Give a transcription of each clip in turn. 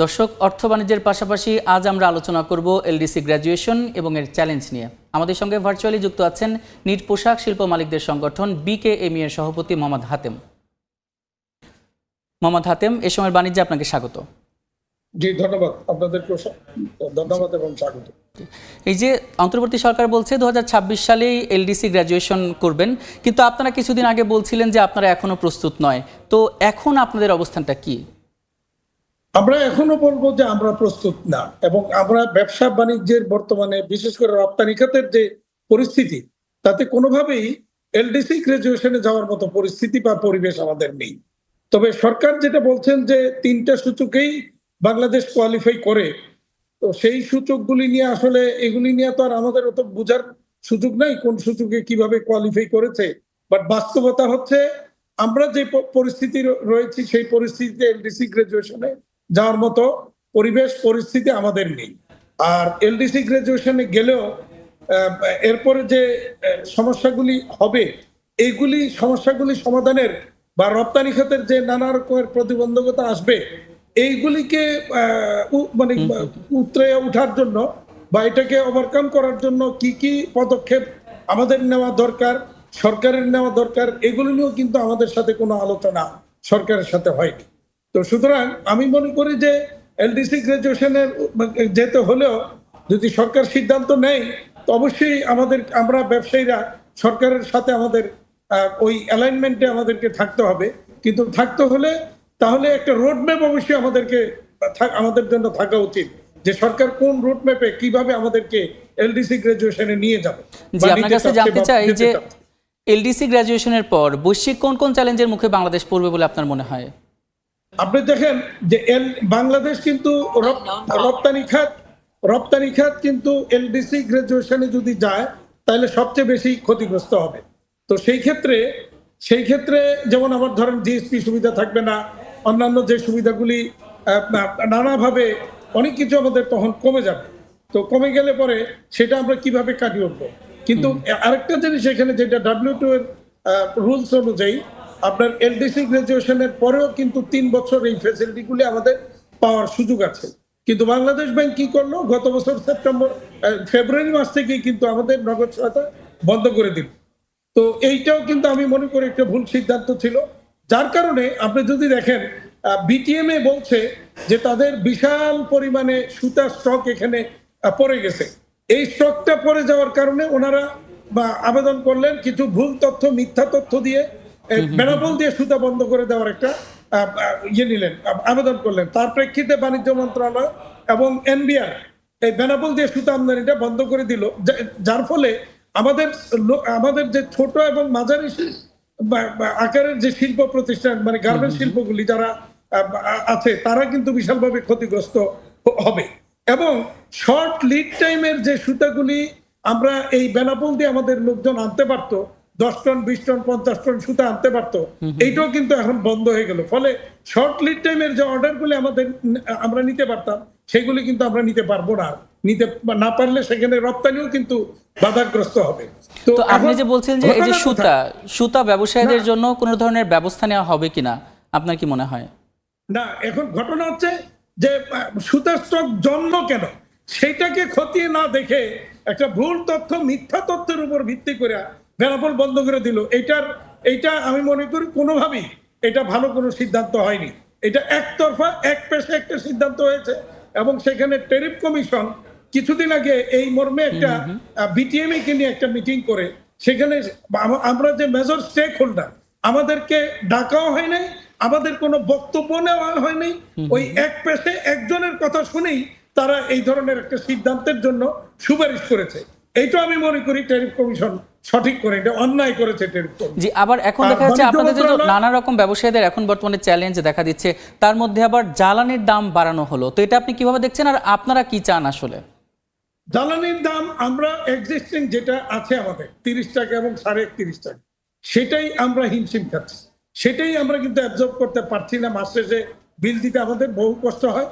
দর্শক, অর্থ বাণিজ্যের পাশাপাশি আজ আমরা আলোচনা করব এলডিসি গ্র্যাজুয়েশন এবং এর চ্যালেঞ্জ নিয়ে। আমাদের সঙ্গে ভার্চুয়ালি যুক্ত আছেন নিট পোশাক শিল্প মালিকদের সংগঠন বিকেএমই এর সভাপতি মোহাম্মদ হাতেম। মোহাম্মদ হাতেম, এ সময়ের বাণিজ্যে আপনাকে স্বাগত। জি ধন্যবাদ, আপনাদেরকে ধন্যবাদ এবং স্বাগত। এই যে অন্তর্বর্তী সরকার বলছে 2026 সালেই এলডিসি গ্র্যাজুয়েশন করবেন, কিন্তু আপনারা কিছুদিন আগে বলছিলেন যে আপনারা এখনো প্রস্তুত নয়। তো এখন আপনাদের অবস্থানটা কি? আমরা এখনো বলবো যে আমরা প্রস্তুত না, এবং আমরা ব্যবসা বাণিজ্যের বর্তমানে বিশেষ করে রপ্তানি খাতের যে পরিস্থিতি, তাতে কোনোভাবেই এলডিসি গ্রাজুয়েশনে যাওয়ার মতো পরিস্থিতি বা পরিবেশ আমাদের নেই। তবে সরকার যেটা বলছেন যে 3টা সূচকেই বাংলাদেশ কোয়ালিফাই করে, তো সেই সূচকগুলি নিয়ে আসলে এগুলি নিয়ে তো আর আমাদের অত বোঝার সুযোগ নাই কোন সূচকে কিভাবে কোয়ালিফাই করেছে। বাট বাস্তবতা হচ্ছে আমরা যে পরিস্থিতি রয়েছি সেই পরিস্থিতিতে এলডিসি গ্রাজুয়েশনে যাওয়ার মতো পরিবেশ পরিস্থিতি আমাদের নেই। আর এলডিসি গ্রাজুয়েশনে গেলেও এরপরে যে সমস্যাগুলি হবে, এইগুলি সমস্যাগুলি সমাধানের বা রপ্তানি খাতের যে নানা রকমের প্রতিবন্ধকতা আসবে, এইগুলিকে মানে উতরে ওঠার জন্য বা এটাকে ওভারকাম করার জন্য কি কি পদক্ষেপ আমাদের নেওয়া দরকার, সরকারের নেওয়া দরকার, এগুলো নিয়েও কিন্তু আমাদের সাথে কোনো আলোচনা সরকারের সাথে হয়নি। তো সুতরাং আমি মনে করি যে এলডিসি গ্রাজুয়েশনের যেতে হলেও যদি সরকার সিদ্ধান্ত নেয়, তো অবশ্যই আমরা ব্যবসায়ীরা সরকারের সাথে আমাদের ওই অ্যালাইনমেন্টে আমাদেরকে থাকতে হবে। কিন্তু থাকতে হলে তাহলে একটা রোডম্যাপ অবশ্যই আমাদের জন্য থাকা উচিত, যে সরকার কোন রোডম্যাপে কিভাবে আমাদেরকে এলডিসি গ্রাজুয়েশনে নিয়ে যাবে। জি, আপনার কাছে জানতে চাই যে এলডিসি গ্রাজুয়েশনের পর বৈশ্বিক কোন কোন চ্যালেঞ্জের মুখে বাংলাদেশ পড়বে বলে আপনার মনে হয়? আপনি দেখেন যে বাংলাদেশ কিন্তু রপ্তানি খাত কিন্তু এলডিসি গ্রাজুয়েশনে যদি যায় তাহলে সবচেয়ে বেশি ক্ষতিগ্রস্ত হবে। তো সেই ক্ষেত্রে যেমন আমার ধরেন জিএসপি সুবিধা থাকবে না, অন্যান্য যে সুবিধাগুলি নানাভাবে অনেক কিছু আমাদের তখন কমে যাবে। তো কমে গেলে পরে সেটা আমরা কিভাবে কাটিয়ে উঠবো। কিন্তু আরেকটা জিনিস এখানে, যেটা WTO এর রুলস অনুযায়ী আপনার এলডিসি গ্রাজুয়েশনের পরেও কিন্তু 3 বছর এই ফ্যাসিলিটিগুলি আমাদের পাওয়ার সুযোগ আছে। কিন্তু বাংলাদেশ ব্যাংক কি করলো, গত বছর ফেব্রুয়ারি মাস থেকেই কিন্তু আমাদের নগদ সহায়তা বন্ধ করে দিল। তো এইটাও কিন্তু আমি মনে করি একটা ভুল সিদ্ধান্ত ছিল, যার কারণে আপনি যদি দেখেন বিটিএমএ বলছে যে তাদের বিশাল পরিমাণে সুতা স্টক এখানে পড়ে গেছে। এই স্টকটা পড়ে যাওয়ার কারণে ওনারা আবেদন করলেন, কিছু ভুল তথ্য মিথ্যা তথ্য দিয়ে বেনাপোল দিয়ে সুতা বন্ধ করে দেওয়ার একটা আবেদন করলেন। তার প্রেক্ষিতে বাণিজ্য মন্ত্রণালয় এবং এনবিআর এই বেনাপোল দিয়ে সুতা আমদানিটা বন্ধ করে দিল, যার ফলে আমাদের যে ছোট এবং মাঝারি আকারের যে শিল্প প্রতিষ্ঠান, মানে গার্মেন্টস শিল্পগুলি যারা আছে, তারা কিন্তু বিশালভাবে ক্ষতিগ্রস্ত হবে। এবং শর্ট লিড টাইমের যে সুতাগুলি আমরা এই বেনাপোল দিয়ে আমাদের লোকজন আনতে পারতো, 10 টন 20 টন 50 টন সুতা আনতে পারতো, এইটাও কিন্তু এখন বন্ধ হয়ে গেল। ফলে শর্ট লিড টাইমের যে অর্ডারগুলি আমরা নিতে পারতাম, সেগুলি কিন্তু আমরা নিতে পারবো না। নিতে না পারলে সেখানে রপ্তানিও কিন্তু বাধাগ্রস্ত হবে। তো আপনি যে বলছেন যে এই যে সুতা ব্যবসায়ীদের জন্য কোনো ধরনের ব্যবস্থা নেওয়া হবে কিনা, আপনার কি মনে হয়? না, এখন ঘটনা হচ্ছে যে সুতার স্টক জন্ম কেন সেটাকে খতিয়ে না দেখে একটা ভুল তথ্য, মিথ্যা তথ্যের উপর ভিত্তি করে বেনাপোল বন্ধ করে দিল। এইটা আমি মনে করি কোনোভাবেই এটা ভালো কোনো সিদ্ধান্ত হয়নি। এটা একতরফা এক পেশে একটা সিদ্ধান্ত হয়েছে, এবং সেখানে ট্যারিফ কমিশন কিছুদিন আগে এই মর্মে একটা বিটিএমই কে নিয়ে একটা মিটিং করে, সেখানে আমরা যে মেজর স্টেক হোল্ডার, আমাদেরকে ডাকাও হয় নাই, আমাদের কোনো বক্তব্য নেওয়া হয়নি। ওই এক পেশে একজনের কথা শুনেই তারা এই ধরনের একটা সিদ্ধান্তের জন্য সুপারিশ করেছে। এইটা আমি মনে করি ট্যারিফ কমিশন সঠিক করে, এটা অন্যায় করেছে ট্যারিফ কমিশন। জি, আবার এখন দেখা যাচ্ছে আপনাদের যে নানা রকম ব্যবসায়ীদের এখন বর্তমানে চ্যালেঞ্জ দেখা দিচ্ছে, তার মধ্যে আবার জ্বালানির দাম বাড়ানো হলো। তো এটা আপনি কিভাবে দেখছেন, আর আপনারা কি চান আসলে? জ্বালানির দাম আমরা এক্সিস্টিং যেটা আছে আমাদের 30 টাকা এবং 31.5 টাকা, সেটাই আমরা হিমশিম খাচ্ছি। সেটাই আমরা কিন্তু অ্যাবজর্ব করতে পারছি না। মাস শেষে বিল দিতে আমাদের বহু কষ্ট হয়।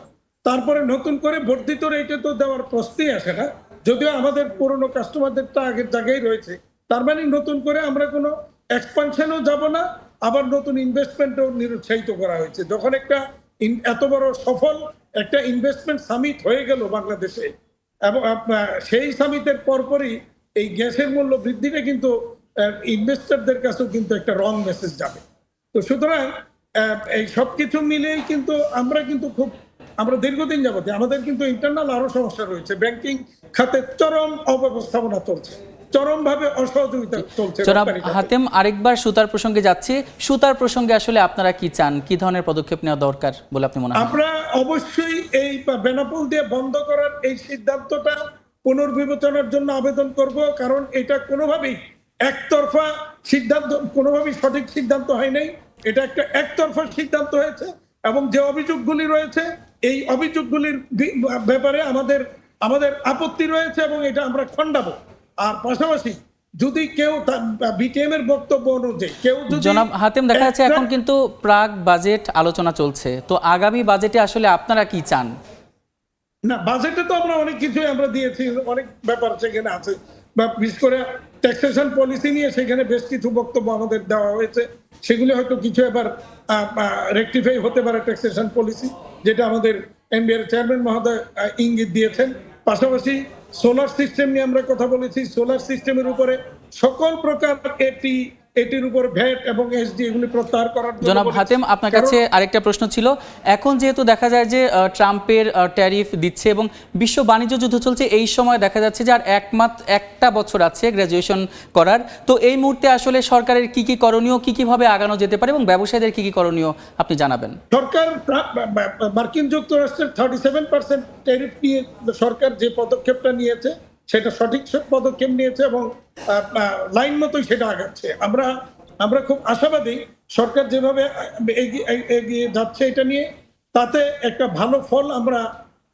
তারপরে নতুন করে বর্ধিত রেটে তো দেওয়ার প্রশ্নই আসে না, যদিও আমাদের পুরনো কাস্টমারদেরটা আগের জায়গায় রয়েছে। তার মানে নতুন করে আমরা কোনো এক্সপানশনও যাব না, আবার নতুন ইনভেস্টমেন্টও নিরুৎসাহিত করা হয়েছে। যখন একটা এত বড় সফল একটা ইনভেস্টমেন্ট সামিট হয়ে গেল বাংলাদেশে, এবং সেই সামিটের পরপরই এই গ্যাসের মূল্য বৃদ্ধিটা কিন্তু ইনভেস্টরদের কাছেও কিন্তু একটা রং মেসেজ যাবে। তো সুতরাং এই সবকিছু মিলেই কিন্তু আমরা দীর্ঘদিন যাবত আমাদের কিন্তু ইন্টারনাল আরো সমস্যা রয়েছে। ব্যাংকিং খাতে চরম অব্যবস্থাপনা চলছে, চরমভাবে অসহযোগিতা চলছে। জনাব হাতেম, আরেকবার সুতার প্রসঙ্গে যাচ্ছি। সুতার প্রসঙ্গে আসলে আপনারা কি চান, কি ধরনের পদক্ষেপ নেওয়া দরকার বলে আপনি মনে হয়? আমরা অবশ্যই এই বেনাপোল দিয়ে বন্ধ করার এই সিদ্ধান্তটা পুনর্বিবেচনার জন্য আবেদন করব, কারণ এটা কোনোভাবেই একতরফা সিদ্ধান্ত, কোনোভাবেই সঠিক সিদ্ধান্ত হয় নাই। এটা একটা একতরফা সিদ্ধান্ত হয়েছে, এবং যে অভিযোগগুলি রয়েছে এই অভিযোগগুলির ব্যাপারে আমাদের আপত্তি রয়েছে, এবং এটা আমরা খণ্ডাবো। আর পাশাপাশি যদি কেউ বিটিএম এর বক্তব্য অনুযায়ী কেউ যদি জনাব হাতেম, দেখা যাচ্ছে এখন কিন্তু প্রাক বাজেট আলোচনা চলছে, তো আগামী বাজেটে আসলে আপনারা কি চান? না, বাজেটে তো আমরা অনেক কিছুই আমরা দিয়েছি, অনেক ব্যাপার সেখানে আছে, বা বিশেষ করে ট্যাক্সেশন পলিসি নিয়ে সেখানে বেশ কিছু বক্তব্য আমাদের দেওয়া হয়েছে। সেগুলি হয়তো কিছু এবার রেকটিফাই হতে পারে ট্যাক্সেশন পলিসি, যেটা আমাদের এনবিআর চেয়ারম্যান মহোদয় ইঙ্গিত দিয়েছেন। পাশাপাশি সোলার সিস্টেম নিয়ে আমরা কথা বলেছি। সোলার সিস্টেমের উপরে সকল প্রকার এটির উপর ভ্যাট এবং এসডি এগুলি প্রত্যাহার করার জন্য। জনাব হাতেম, আপনার কাছে আরেকটা প্রশ্ন ছিল। এখন যেহেতু দেখা যায় যে ট্রাম্পের ট্যারিফ দিচ্ছে এবং বিশ্ব বাণিজ্য যুদ্ধ চলছে, এই সময় দেখা যাচ্ছে যে আর একটা বছর আছে গ্র্যাজুয়েশন করার, তো এই মুহূর্তে আসলে সরকারের কি কি করণীয়, কি ভাবে আগানো যেতে পারে এবং ব্যবসায়ীদের কি করণীয় আপনি জানাবেন? সরকার মার্কিন যুক্তরাষ্ট্রের 37% ট্যারিফ নিয়ে সরকার যে পদক্ষেপটা নিয়েছে সেটা সঠিক পদক্ষেপ নিয়েছে, এবং লাইন মতোই সেটা আগাচ্ছে। আমরা খুব আশাবাদী সরকার যেভাবে এগিয়ে যাচ্ছে এটা নিয়ে, তাতে একটা ভালো ফল আমরা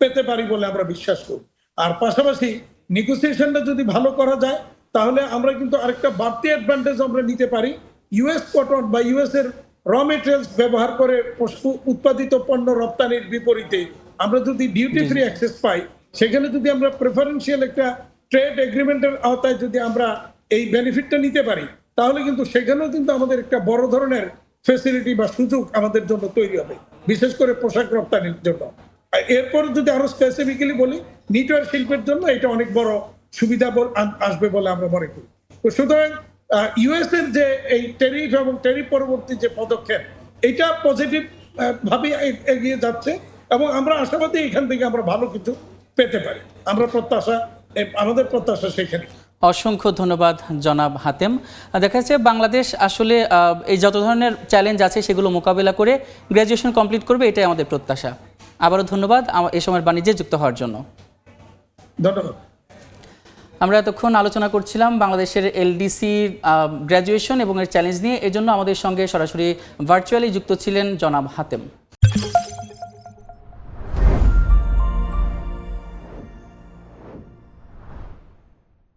পেতে পারি বলে আমরা বিশ্বাস করি। আর পাশাপাশি নেগোসিয়েশনটা যদি ভালো করা যায়, তাহলে আমরা কিন্তু আরেকটা বাড়তি অ্যাডভান্টেজ আমরা নিতে পারি। ইউএস কটন বা ইউএস এর র মেটেরিয়ালস ব্যবহার করে উৎপাদিত পণ্য রপ্তানির বিপরীতে আমরা যদি ডিউটি ফ্রি অ্যাক্সেস পাই, সেখানে যদি আমরা প্রেফারেন্সিয়াল একটা ট্রেড এগ্রিমেন্টের আওতায় যদি আমরা এই বেনিফিটটা নিতে পারি, তাহলে কিন্তু সেখানেও কিন্তু আমাদের একটা বড় ধরনের ফেসিলিটি বা সুযোগ আমাদের জন্য তৈরি হবে, বিশেষ করে পোশাক রপ্তানির জন্য। এরপর যদি আরো স্পেসিফিক্যালি বলি, নিটওয়্যার শিল্পের জন্য এটা অনেক বড় সুবিধা আসবে বলে আমরা মনে করি। তো সুতরাং ইউএস এর যে এই ট্যারিফ এবং ট্যারিফ পরবর্তী যে পদক্ষেপ, এটা পজিটিভ ভাবে এগিয়ে যাচ্ছে, এবং আমরা আশাবাদী এখান থেকে আমরা ভালো কিছু পেতে পারি। আমাদের প্রত্যাশা সেখানে। অসংখ্য ধন্যবাদ জনাব হাতেম। দেখা যাচ্ছে বাংলাদেশ আসলে এই যত ধরনের চ্যালেঞ্জ আছে সেগুলো মোকাবেলা করে গ্র্যাজুয়েশন কমপ্লিট করবে, এটাই আমাদের প্রত্যাশা। আবারও ধন্যবাদ এই সময়ের বাণিজ্যে যুক্ত হওয়ার জন্য। ধন্যবাদ। আমরা এতক্ষণ আলোচনা করছিলাম বাংলাদেশের এলডিসি গ্র্যাজুয়েশন এবং এর চ্যালেঞ্জ নিয়ে। এজন্য আমাদের সঙ্গে সরাসরি ভার্চুয়ালি যুক্ত ছিলেন জনাব হাতেম।